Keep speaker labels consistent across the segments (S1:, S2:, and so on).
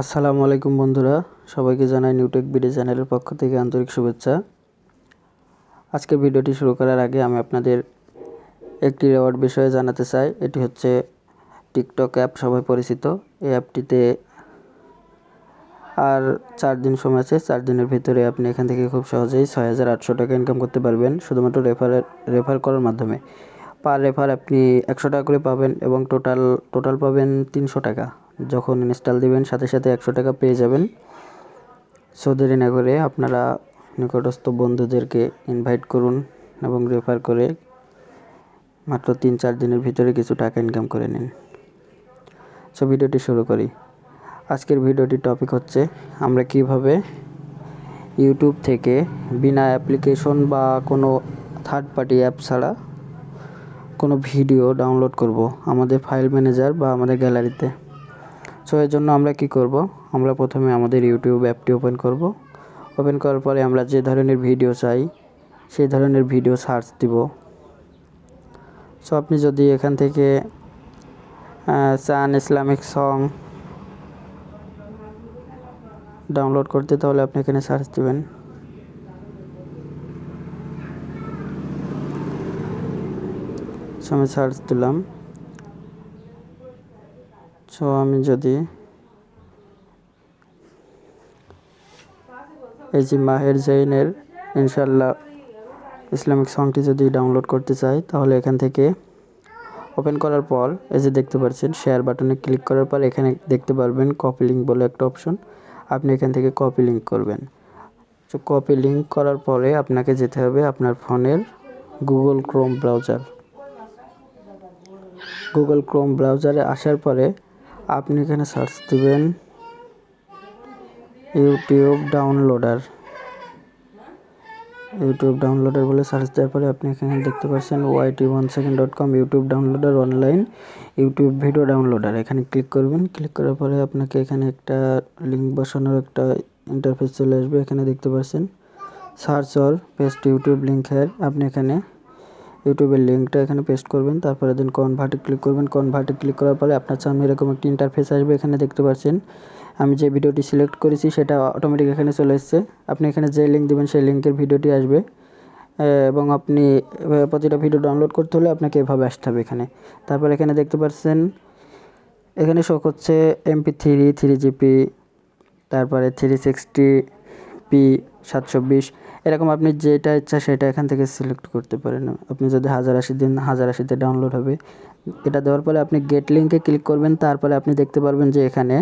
S1: আসসালামু আলাইকুম বন্ধুরা, সবাইকে জানাই নিউটেকবিডি চ্যানেলের পক্ষ থেকে আন্তরিক শুভেচ্ছা। আজকের ভিডিওটি শুরু করার আগে আমি আপনাদের একটি রিওয়ার্ড বিষয়ে জানাতে চাই। এটি হচ্ছে টিকটক অ্যাপ, সবাই পরিচিত। এই অ্যাপটিতে আর 4 দিন সময় আছে। 4 দিনের ভিতরে আপনি এখান থেকে খুব সহজেই 6,800 টাকা ইনকাম করতে পারবেন, শুধুমাত্র রেফার করার মাধ্যমে। পার রেফার আপনি 100 টাকা করে পাবেন এবং টোটাল পাবেন 300 টাকা। যখন ইনস্টল দিবেন সাথে সাথে 100 টাকা পেয়ে যাবেন। সো দেরি না করে আপনারা নিকটস্থ বন্ধুদেরকে ইনভাইট করুন এবং রেফার করে মাত্র 3-4 দিনের ভিতরে কিছু টাকা ইনকাম করে নিন। সো ভিডিওটি শুরু করি। আজকের ভিডিওটির টপিক হচ্ছে আমরা কিভাবে ইউটিউব থেকে বিনা অ্যাপ্লিকেশন বা কোনো থার্ড পার্টি অ্যাপ ছাড়া কোনো ভিডিও ডাউনলোড করব আমাদের ফাইল ম্যানেজার বা আমাদের গ্যালারিতে। সো এর জন্য আমরা কি করব, আমরা প্রথমে আমাদের ইউটিউব অ্যাপটি ওপেন করব। ওপেন করার পরে আমরা যে ধরনের ভিডিও চাই সেই ধরনের ভিডিও সার্চ দিব। সো আপনি যদি এখান থেকে চান ইসলামিক সং ডাউনলোড করতে, তাহলে আপনি এখানে সার্চ দিবেন। সো আমি সার্চ দিলাম। সো আমি যদি এই যে মাহের জাইনের ইনশাল্লাহ ইসলামিক সংটি যদি ডাউনলোড করতে চাই, তাহলে এখান থেকে ওপেন করার পর এই যে দেখতে পাচ্ছেন শেয়ার বাটনে ক্লিক করার পর এখানে দেখতে পারবেন কপি লিঙ্ক বলে একটা অপশন। আপনি এখান থেকে কপি লিঙ্ক করবেন। তো কপি লিঙ্ক করার পরে আপনাকে যেতে হবে আপনার ফোনের গুগল ক্রোম ব্রাউজারে আসার পরে আপনি এখানে সার্চ দিবেন ইউটিউব ডাউনলোডার বলে সার্চ দেওয়ার পরে আপনি এখানে দেখতে পাচ্ছেন yt1second.com YouTube downloader online YouTube video downloader. এখানে ক্লিক করবেন। ক্লিক করার পরে আপনাকে এখানে একটা লিঙ্ক বসানোর একটা ইন্টারফেস চলে আসবে। এখানে দেখতে পাচ্ছেন search or paste YouTube link here. আপনি এখানে ইউটিউবের লিঙ্কটা এখানে পেস্ট করবেন, তারপরে দেন কনভার্টে ক্লিক করবেন। কনভার্টে ক্লিক করার পরে আপনার সামনে এরকম একটি ইন্টারফেস আসবে। এখানে দেখতে পাচ্ছেন আমি যে ভিডিওটি সিলেক্ট করেছি সেটা অটোমেটিক এখানে চলে এসেছে। আপনি এখানে যে লিঙ্ক দেবেন সেই লিঙ্কের ভিডিওটি আসবে এবং আপনি প্রতিটা ভিডিও ডাউনলোড করতে হলে আপনাকে এভাবে আসতে হবে এখানে। তারপর এখানে দেখতে পাচ্ছেন এখানে শো করছে MP3 3GB, তারপরে 360p 720, এরকম আপনি যেটা ইচ্ছা সেটা এখান থেকে সিলেক্ট করতে পারেন। আপনি যদি 1080তে ডাউনলোড হবে। এটা দেওয়ার পরে আপনি গেট লিঙ্কে ক্লিক করবেন। তারপরে আপনি দেখতে পারবেন যে এখানে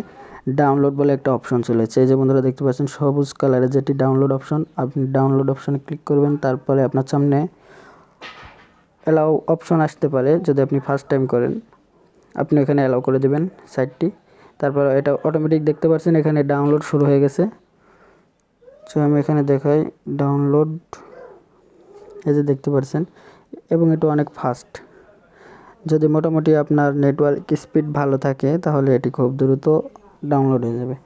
S1: ডাউনলোড বলে একটা অপশন চলেছে। এই যে বন্ধুরা দেখতে পাচ্ছেন সবুজ কালারের যেটি ডাউনলোড অপশন, আপনি ডাউনলোড অপশনে ক্লিক করবেন। তারপরে আপনার সামনে অ্যালাউ অপশন আসতে পারে যদি আপনি ফার্স্ট টাইম করেন। আপনি এখানে অ্যালাউ করে দেবেন সাইটটি। তারপর এটা অটোমেটিক দেখতে পাচ্ছেন এখানে ডাউনলোড শুরু হয়ে গেছে। সো আমি এখানে দেখাই ডাউনলোড, এই যে দেখতে পাচ্ছেন, এবং এটা অনেক ফাস্ট। যদি মোটামুটি আপনার নেটওয়ার্ক স্পিড ভালো থাকে তাহলে এটি খুব দ্রুত ডাউনলোড হয়ে যাবে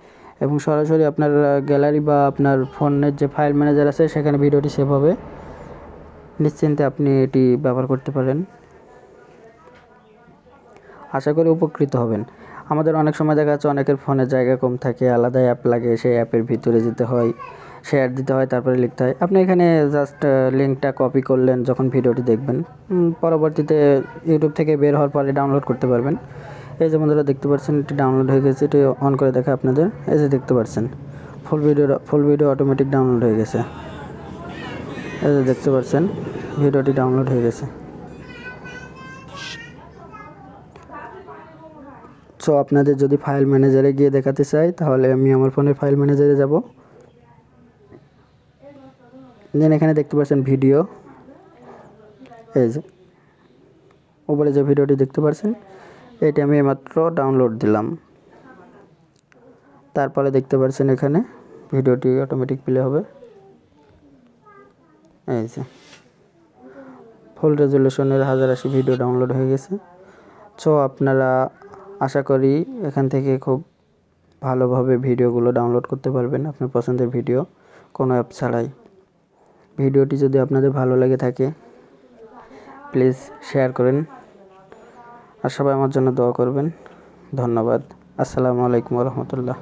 S1: এবং সরাসরি আপনার গ্যালারি বা আপনার ফোনের যে ফাইল ম্যানেজার আছে সেখানে ভিডিওটি সেভ হবে। নিশ্চিন্তে আপনি এটি ব্যবহার করতে পারেন। আশা করি উপকৃত হবেন। আমাদের অনেক সময় দেখা যাচ্ছে অনেকের ফোনের জায়গা কম থাকে, আলাদা অ্যাপ লাগে, সেই অ্যাপের ভিতরে যেতে হয়, শেয়ার দিতে হয়, তারপরে লিখতে হয়। আপনি এখানে জাস্ট লিঙ্কটা কপি করলেন, যখন ভিডিওটি দেখবেন পরবর্তীতে ইউটিউব থেকে বের হওয়ার পরে ডাউনলোড করতে পারবেন। এই যে বন্ধুরা দেখতে পাচ্ছেন এটি ডাউনলোড হয়ে গেছে। এটি অন করে দেখা আপনাদের, এই যে দেখতে পাচ্ছেন ফুল ভিডিও অটোমেটিক ডাউনলোড হয়ে গেছে। এই যে দেখতে পাচ্ছেন ভিডিওটি ডাউনলোড হয়ে গেছে। সো আপনাদের যদি ফাইল ম্যানেজারে গিয়ে দেখাতে চাই তাহলে আমি আমার ফোনের ফাইল ম্যানেজারে যাব। দেন এখানে দেখতে পাচ্ছেন ভিডিও, এই যে উপরে যে ভিডিওটি দেখতে পাচ্ছেন এটি আমি মাত্র ডাউনলোড দিলাম। তারপরে দেখতে পাচ্ছেন এখানে ভিডিওটি অটোমেটিক প্লে হবে। এই যে ফুল রেজুলেশনের 1080 ভিডিও ডাউনলোড হয়ে গেছে। সো আপনারা আশা করি এখান থেকে খুব ভালোভাবে ভিডিওগুলো ডাউনলোড করতে পারবেন, আপনার পছন্দের ভিডিও কোনো অ্যাপ ছাড়াই। ভিডিওটি যদি আপনাদের ভালো লেগে থাকে প্লিজ শেয়ার করেন আর সবাই আমার জন্য দোয়া করবেন। ধন্যবাদ। আসসালামু আলাইকুম ওয়া রাহমাতুল্লাহ।